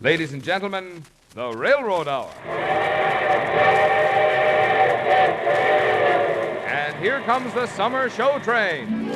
Ladies and gentlemen, the Railroad Hour. And here comes the summer show train.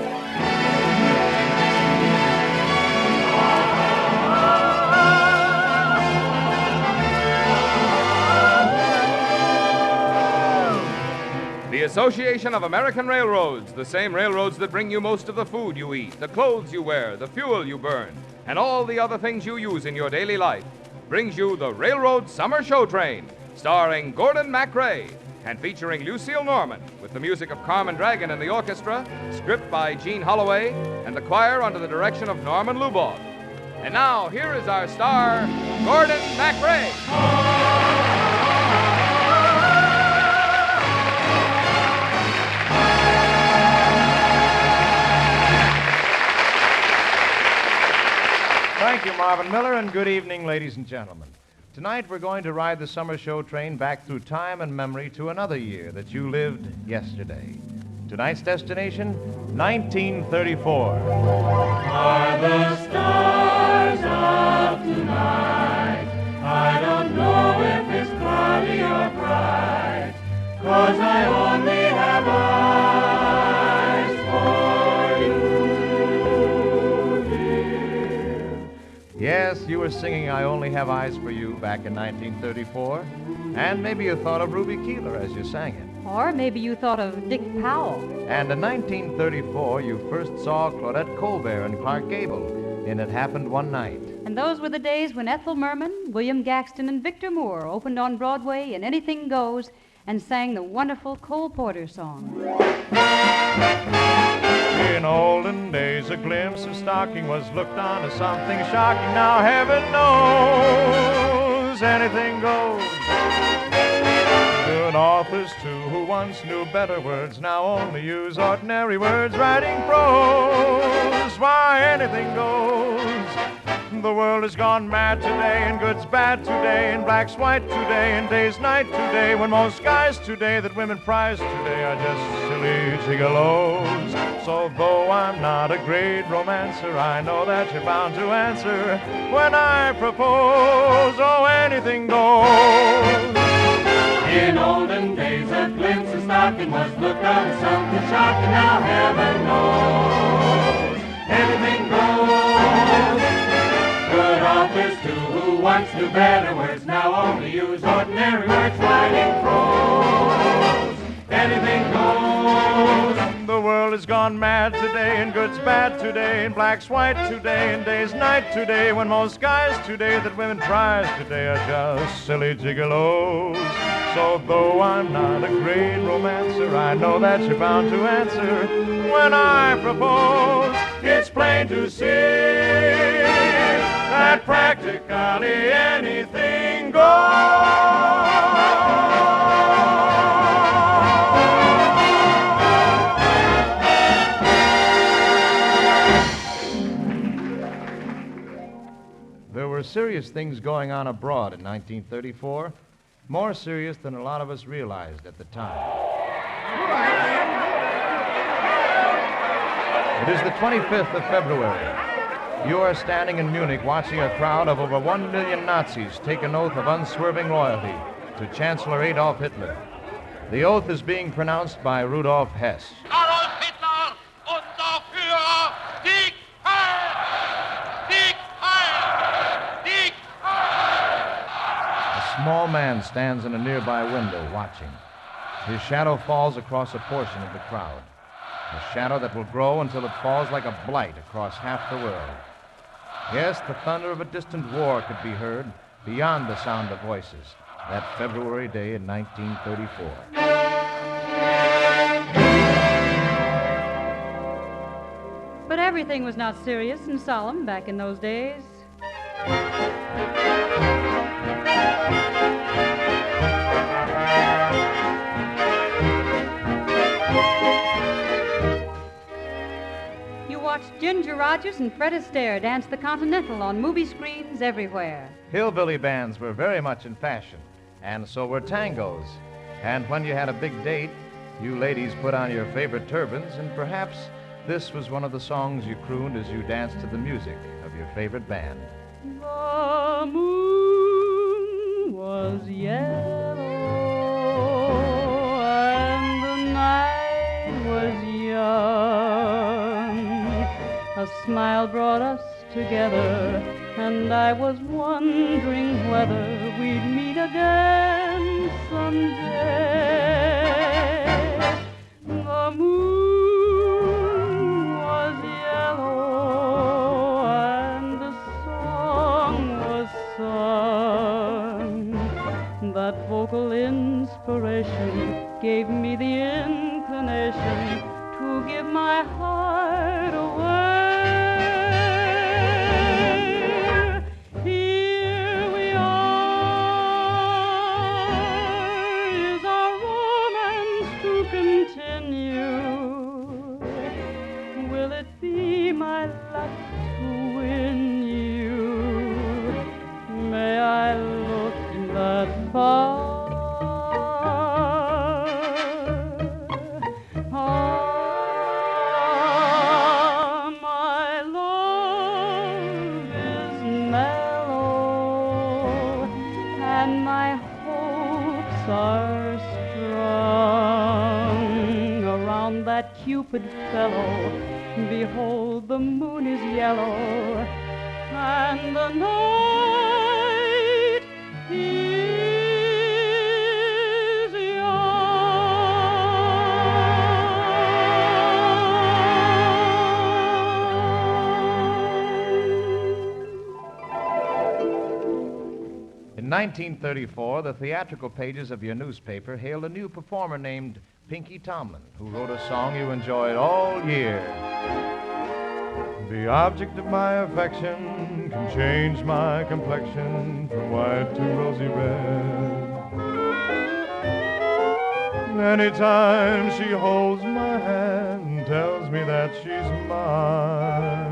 The Association of American Railroads, the same railroads that bring you most of the food you eat, the clothes you wear, the fuel you burn, and all the other things you use in your daily life, brings you the Railroad Summer Show Train, starring Gordon MacRae and featuring Lucille Norman, with the music of Carmen Dragon and the orchestra, script by Gene Holloway, and the choir under the direction of Norman Luboff. And now, here is our star, Gordon MacRae. Thank you, Marvin Miller, and good evening, ladies and gentlemen. Tonight we're going to ride the summer show train back through time and memory to another year that you lived yesterday. Tonight's destination, 1934. Are the stars of tonight? I don't know if it's cloudy or bright, 'cause I only have eyes for you, dear. Yes, you were singing I Only Have Eyes for You back in 1934, and maybe you thought of Ruby Keeler as you sang it. Or maybe you thought of Dick Powell. And in 1934, you first saw Claudette Colbert and Clark Gable in It Happened One Night. And those were the days when Ethel Merman, William Gaxton, and Victor Moore opened on Broadway in Anything Goes and sang the wonderful Cole Porter song. In olden days, a glimpse of stocking was looked on as something shocking. Now heaven knows anything goes. Good authors, too, who once knew better words, now only use ordinary words writing prose. Why, anything goes. The world has gone mad today, and good's bad today, and black's white today, and day's night today, when most guys today that women prize today are just silly gigolos. So though I'm not a great romancer, I know that you're bound to answer when I propose. Oh, anything goes. In olden days, a glimpse of stocking was looked on as something shocking. Now heaven knows anything goes. Good authors, too, who once knew better words, now only use ordinary words writing prose. Anything goes. The world has gone mad today, and good's bad today, and black's white today, and day's night today, when most guys today that women prize today are just silly gigolos. So though I'm not a great romancer, I know that you're bound to answer when I propose. It's plain to see that practically anything goes. There were serious things going on abroad in 1934, more serious than a lot of us realized at the time. It is the 25th of February. You are standing in Munich watching a crowd of over 1 million Nazis take an oath of unswerving loyalty to Chancellor Adolf Hitler. The oath is being pronounced by Rudolf Hess. Adolf Hitler, unser Führer, Sieg Heil! Sieg Heil! Sieg Heil! A small man stands in a nearby window watching. His shadow falls across a portion of the crowd. A shadow that will grow until it falls like a blight across half the world. Yes, the thunder of a distant war could be heard beyond the sound of voices that February day in 1934. But everything was not serious and solemn back in those days. You watched Ginger Rogers and Fred Astaire dance the Continental on movie screens everywhere. Hillbilly bands were very much in fashion, and so were tangos. And when you had a big date, you ladies put on your favorite turbans, and perhaps this was one of the songs you crooned as you danced to the music of your favorite band. The moon was yellow and the night was young. A smile brought us together, and I was wondering whether we'd meet again someday. The moon was yellow and the song was sung. That vocal inspiration gave me the inclination to give my heart away. Here we are, is our romance to continue? Will it be my luck to win you? May I look that far? My love is mellow, and my hopes are strung around that Cupid fellow. Behold, the moon is yellow, and the night is In 1934, the theatrical pages of your newspaper hailed a new performer named Pinky Tomlin, who wrote a song you enjoyed all year. The object of my affection can change my complexion from white to rosy red. Anytime she holds my hand and tells me that she's mine.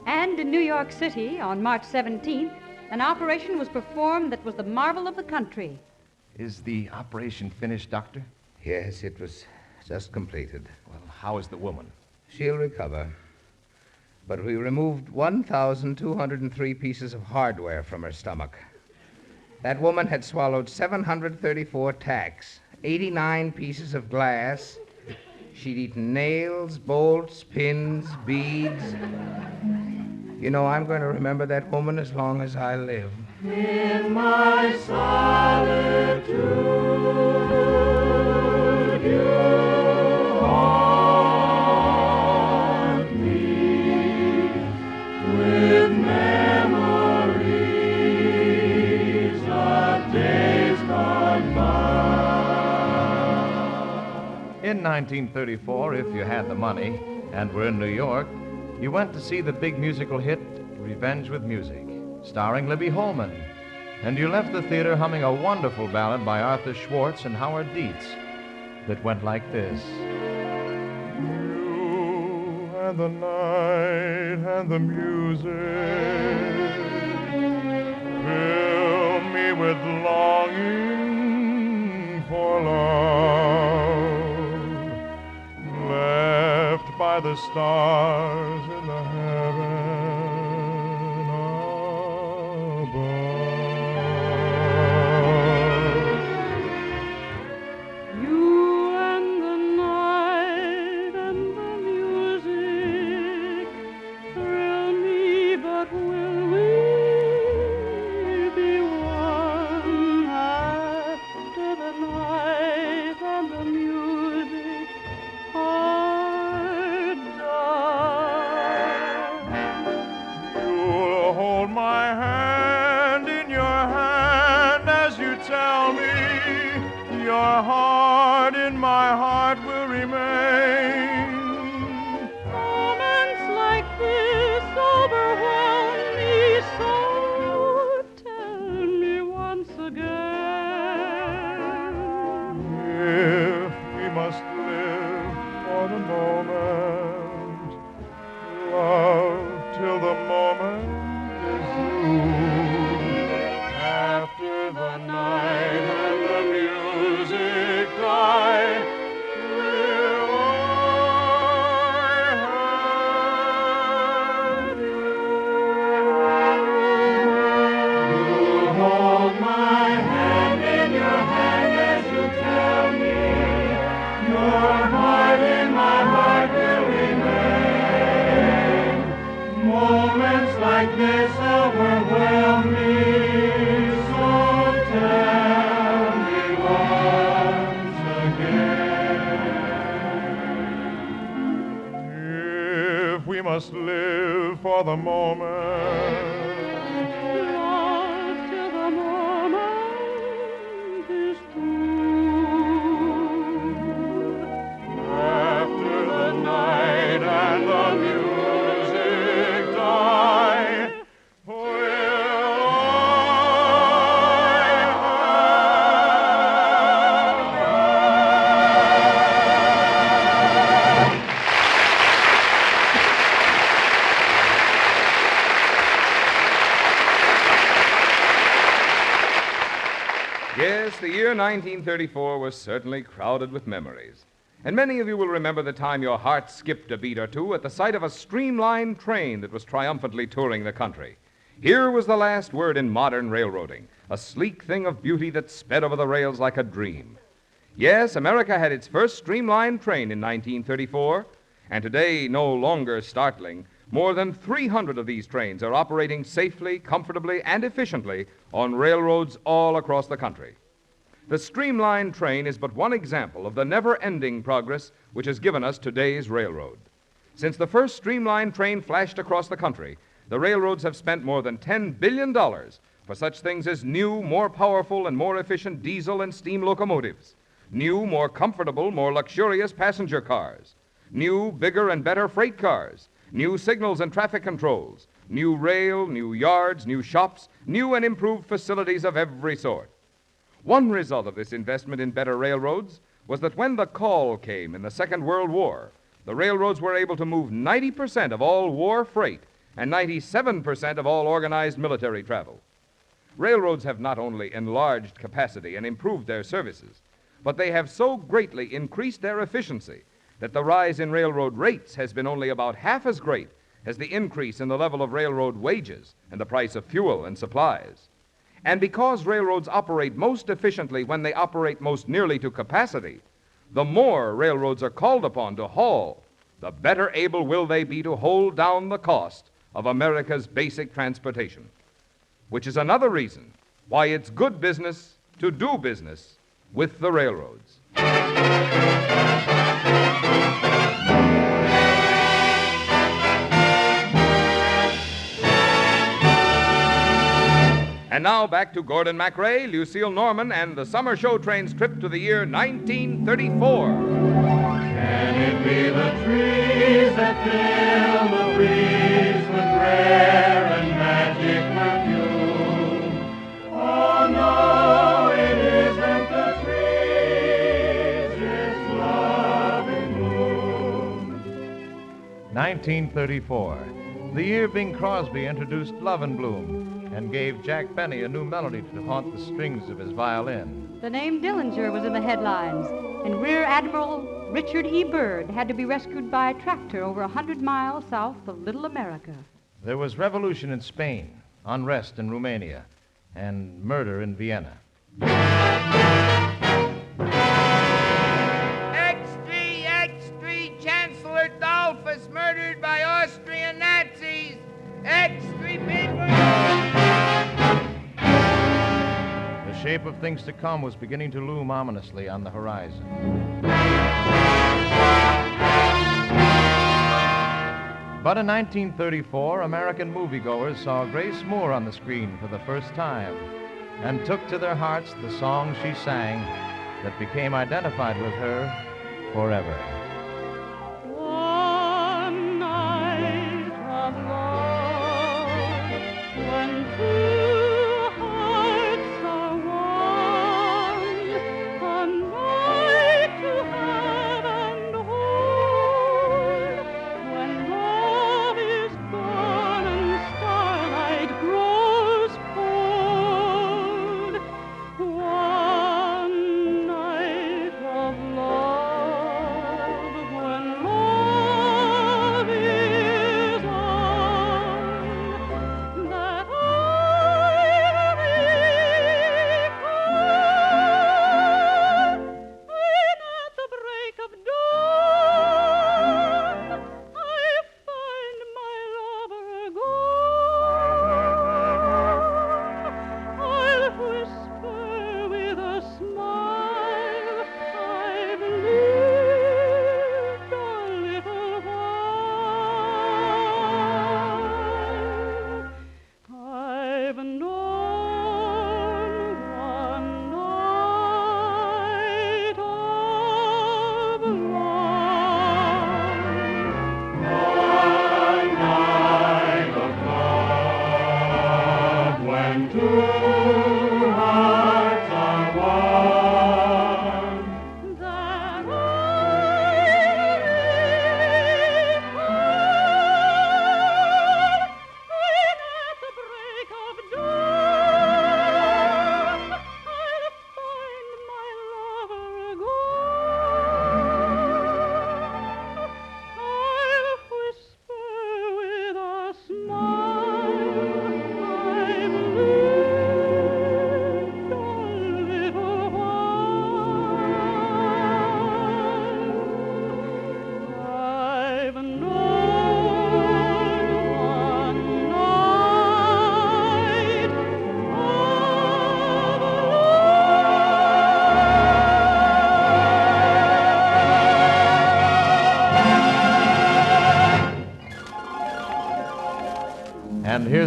And in New York City on March 17th, an operation was performed that was the marvel of the country. Is the operation finished, Doctor? Yes, it was just completed. Well, how is the woman? She'll recover. But we removed 1,203 pieces of hardware from her stomach. That woman had swallowed 734 tacks, 89 pieces of glass. She'd eaten nails, bolts, pins, beads. You know, I'm going to remember that woman as long as I live. In my solitude, you haunt me with memories of days gone by. In 1934, if you had the money and were in New York, you went to see the big musical hit, Revenge with Music, starring Libby Holman. And you left the theater humming a wonderful ballad by Arthur Schwartz and Howard Dietz that went like this. You and the night and the music fill me with longing for love, left by the stars in the heaven above. You and the night and the music thrill me, but will we be one after the night and the music are done? You'll hold my hand in your hand as you tell me your heart in my heart will remain. Moments like this overwhelm me so. Tell me once again. If we must live for the moment, love till the moment is through. After the night and the music die, we'll like this overwhelm me, so tell me once again. If we must live for the moment, Lost to the moment is true. after the night and the music die, will Yes, the year 1934 was certainly crowded with memories. And many of you will remember the time your heart skipped a beat or two at the sight of a streamlined train that was triumphantly touring the country. Here was the last word in modern railroading, a sleek thing of beauty that sped over the rails like a dream. Yes, America had its first streamlined train in 1934, and today, no longer startling, more than 300 of these trains are operating safely, comfortably, and efficiently on railroads all across the country. The streamlined train is but one example of the never-ending progress which has given us today's railroad. Since the first streamlined train flashed across the country, the railroads have spent more than $10 billion for such things as new, more powerful, and more efficient diesel and steam locomotives, new, more comfortable, more luxurious passenger cars, new, bigger, and better freight cars, new signals and traffic controls, new rail, new yards, new shops, new and improved facilities of every sort. One result of this investment in better railroads was that when the call came in the Second World War, the railroads were able to move 90% of all war freight and 97% of all organized military travel. Railroads have not only enlarged capacity and improved their services, but they have so greatly increased their efficiency that the rise in railroad rates has been only about half as great as the increase in the level of railroad wages and the price of fuel and supplies. And because railroads operate most efficiently when they operate most nearly to capacity, the more railroads are called upon to haul, the better able will they be to hold down the cost of America's basic transportation. Which is another reason why it's good business to do business with the railroads. And now back to Gordon MacRae, Lucille Norman, and the summer show train's trip to the year 1934. Can it be the trees that fill the breeze with rare and magic perfume? Oh no, it isn't the trees, it's love in bloom. 1934, the year Bing Crosby introduced Love and Bloom and gave Jack Benny a new melody to haunt the strings of his violin. The name Dillinger was in the headlines, and Rear Admiral Richard E. Byrd had to be rescued by a tractor over 100 miles south of Little America. There was revolution in Spain, unrest in Romania, and murder in Vienna. Extreme, Chancellor Dollfuss murdered by Austrian Nazis. Extreme people. The shape of things to come was beginning to loom ominously on the horizon. But in 1934, American moviegoers saw Grace Moore on the screen for the first time and took to their hearts the song she sang that became identified with her forever. One night of love, when two hearts are one, a night to have and hold, when love is gone and starlight grows cold. One night of love.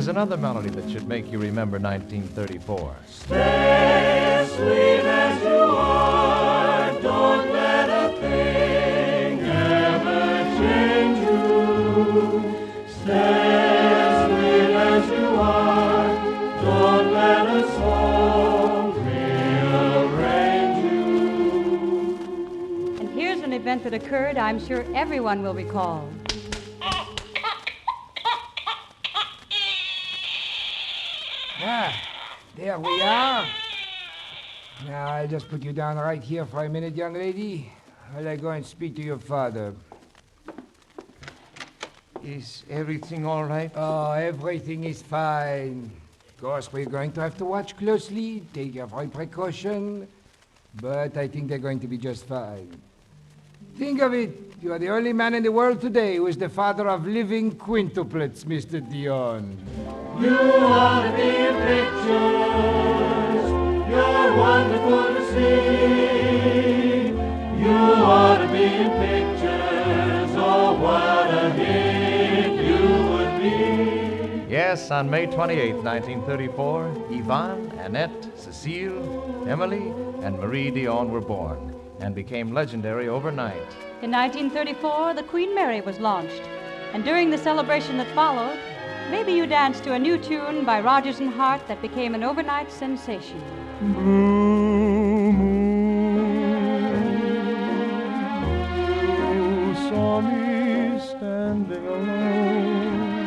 Here's another melody that should make you remember 1934. Stay as sweet as you are. Don't let a thing ever change you. Stay as sweet as you are. Don't let a soul rearrange you. And here's an event that occurred I'm sure everyone will recall. Ah, there we are. Now, I'll just put you down right here for a minute, young lady, while I go and speak to your father. Is everything all right? Oh, everything is fine. Of course, we're going to have to watch closely, take every precaution, but I think they're going to be just fine. Think of it. You are the only man in the world today who is the father of living quintuplets, Mr. Dion. You ought to be in pictures. You're wonderful to see. You ought to be in pictures. Oh, what a hit you would be. Yes, on May 28, 1934, Yvonne, Annette, Cecile, Emily, and Marie Dion were born and became legendary overnight. In 1934, the Queen Mary was launched. And during the celebration that followed, maybe you danced to a new tune by Rodgers and Hart that became an overnight sensation. Blue moon, you saw me standing alone,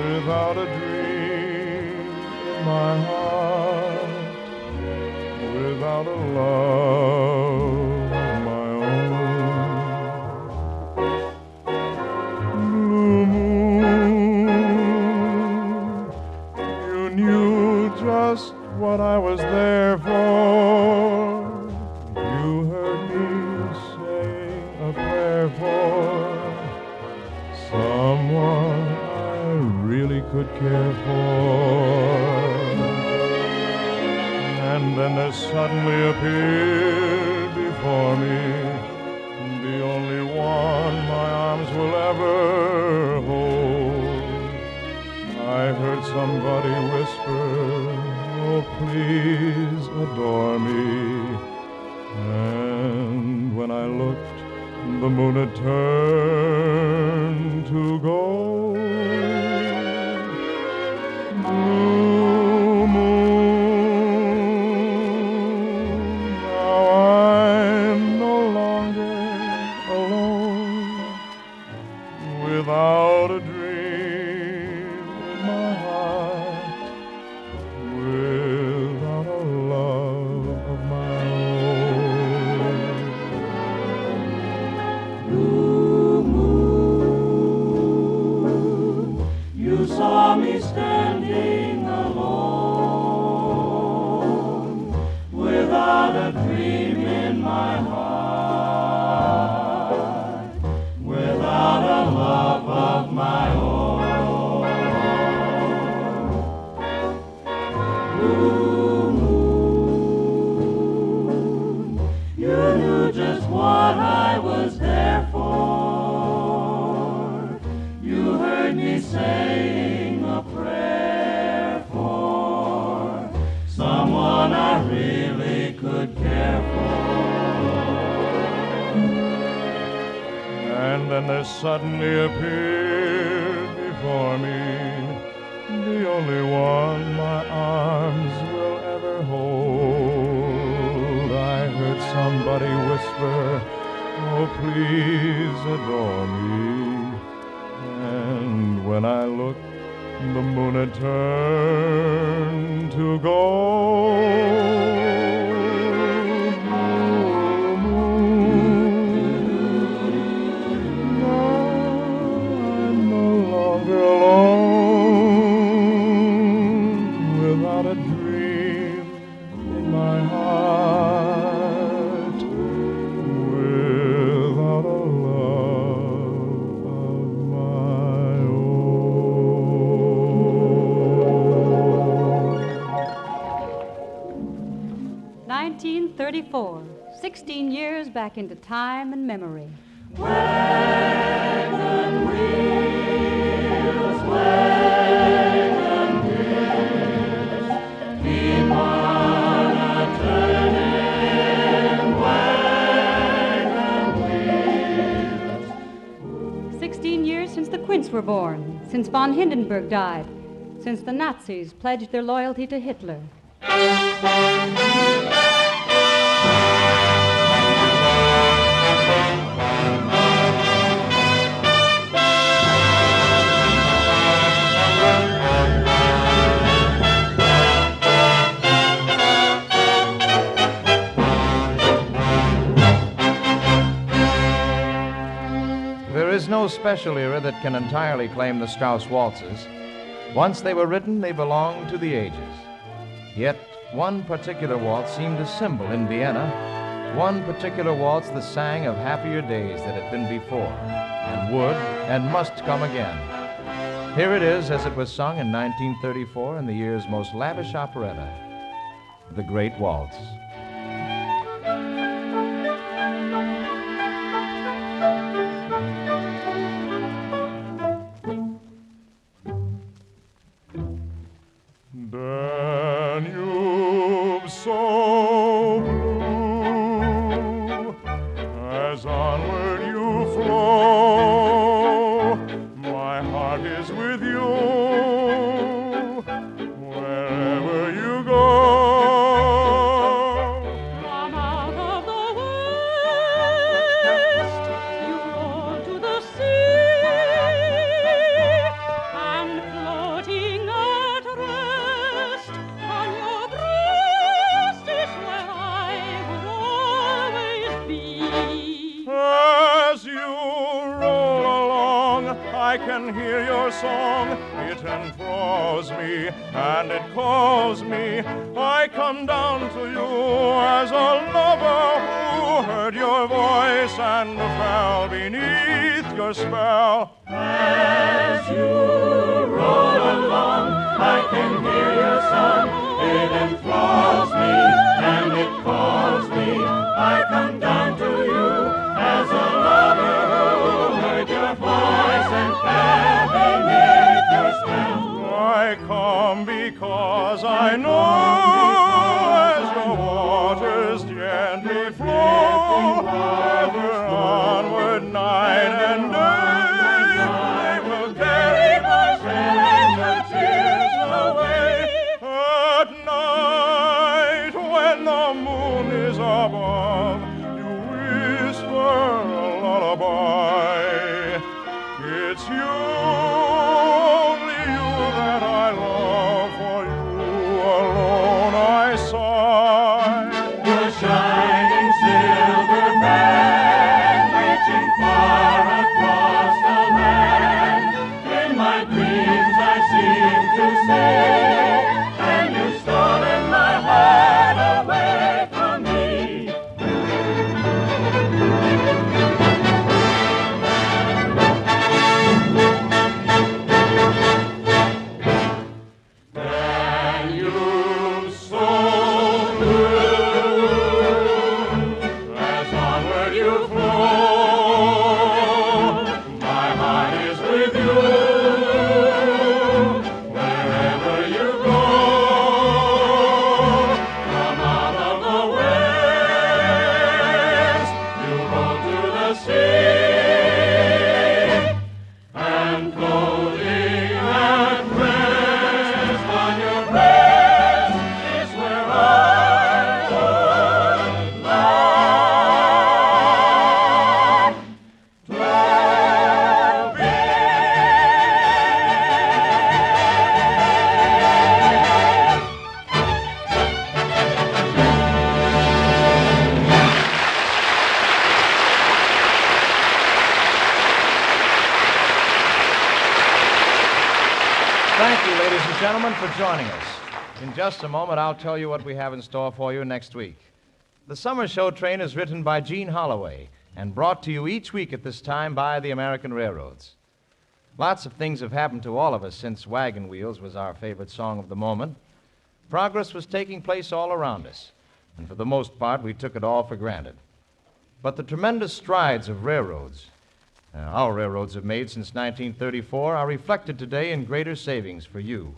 without a dream in my heart, without a love of my own. Blue moon, you knew just what I was there for. You heard me saying a prayer for someone I really could care for. And then there suddenly appeared before me the only one my arms will ever hold. I heard somebody whisper, oh, please adore me. And when I looked, the moon had turned to gold. Blue moon, now I'm no longer alone, without a dream in my heart, without a love of my own. Blue moon, you saw me standing alone, without a dream in my heart, without a love of my own. Blue moon, you knew just what I was there for. You heard me saying a prayer for someone I really could care for. And then there suddenly appeared before me the only one my arms will ever hold. I heard somebody whisper, oh, please adore me. And when I looked, the moon had turned to gold. Blue moon, now I'm no longer alone, without a dream in my heart, without a love of my own. 1934, 16 years back into time and memory. Wagon wheels, saints were born, since von Hindenburg died, since the Nazis pledged their loyalty to Hitler. There is no special era that can entirely claim the Strauss waltzes. Once they were written, they belonged to the ages. Yet one particular waltz seemed a symbol in Vienna, one particular waltz that sang of happier days that had been before, and would and must come again. Here it is as it was sung in 1934 in the year's most lavish operetta, The Great Waltz. Danube so blue, as onward you flow, my heart is with you, wherever you go. From out of the west, you roll to the sea, and floating at rest on your breast is where I would always be. As you roll along, I can hear your song. It enthralls me and it calls me. I come down to you as a lover who heard your voice and fell beneath your spell. As you roll along, I can hear your song. It enthralls me and it calls me. I come down to you as a lover who heard your voice and fell beneath your spell. I come because I know as the waters gently flow, ever onward night and day, they will carry my shame and tears away. At night, when the moon is above, you whisper a lullaby. It's you, only you that I love, for you alone I sigh. Your shining silver band, reaching far across the land. In my dreams I seem to see, and you've stolen my heart away from me. Danube so blue, as onward you flow, my heart is with you, wherever you go. From out of the west, you roll to the sea, and floating at rest on your breast is where I would long to be. Thank you, ladies and gentlemen, for joining us. In just a moment, I'll tell you what we have in store for you next week. The Summer Show Train is written by Gene Holloway and brought to you each week at this time by the American Railroads. Lots of things have happened to all of us since Wagon Wheels was our favorite song of the moment. Progress was taking place all around us, and for the most part, we took it all for granted. But the tremendous strides of railroads our railroads have made since 1934 are reflected today in greater savings for you.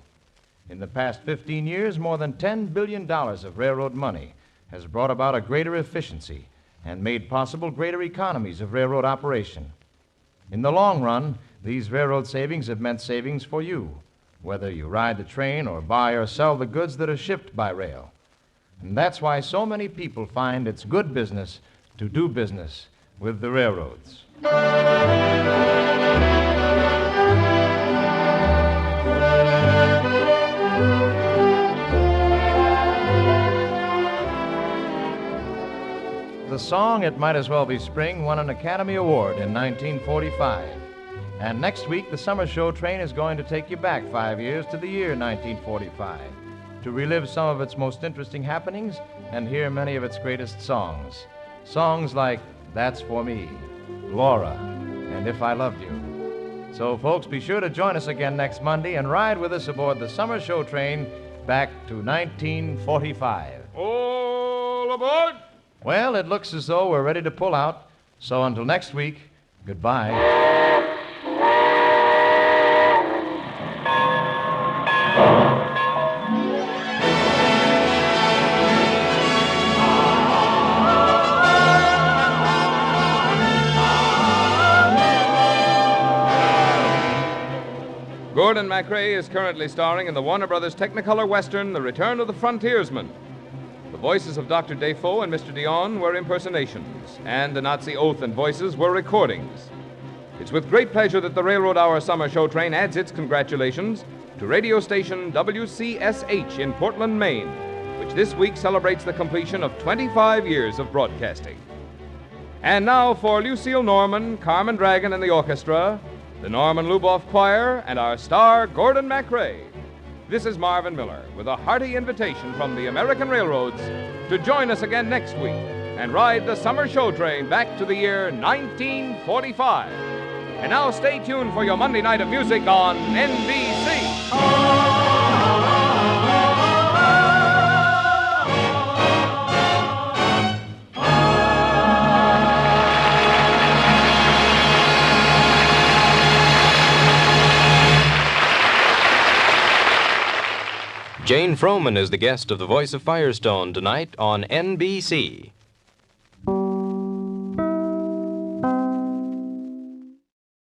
In the past 15 years, more than $10 billion of railroad money has brought about a greater efficiency and made possible greater economies of railroad operation. In the long run, These railroad savings have meant savings for you, whether you ride the train or buy or sell the goods that are shipped by rail. And that's why so many people find it's good business to do business with the railroads. The song It Might As Well Be Spring won an Academy Award in 1945. And next week, the Summer Show Train is going to take you back 5 years to the year 1945 to relive some of its most interesting happenings and hear many of its greatest songs. Songs like That's For Me, Laura, and If I Loved You. So, folks, be sure to join us again next Monday and ride with us aboard the Summer Show Train back to 1945. All aboard! Well, it looks as though we're ready to pull out. So until next week, goodbye. Gordon MacRae is currently starring in the Warner Brothers Technicolor Western, The Return of the Frontiersman. The voices of Dr. Defoe and Mr. Dion were impersonations, and the Nazi oath and voices were recordings. It's with great pleasure that the Railroad Hour Summer Show Train adds its congratulations to radio station WCSH in Portland, Maine, which this week celebrates the completion of 25 years of broadcasting. And now for Lucille Norman, Carmen Dragon and the orchestra, the Norman Luboff Choir, and our star, Gordon MacRae. This is Marvin Miller with a hearty invitation from the American Railroads to join us again next week and ride the Summer Show Train back to the year 1945. And now stay tuned for your Monday night of music on NBC. Jane Froman is the guest of The Voice of Firestone tonight on NBC.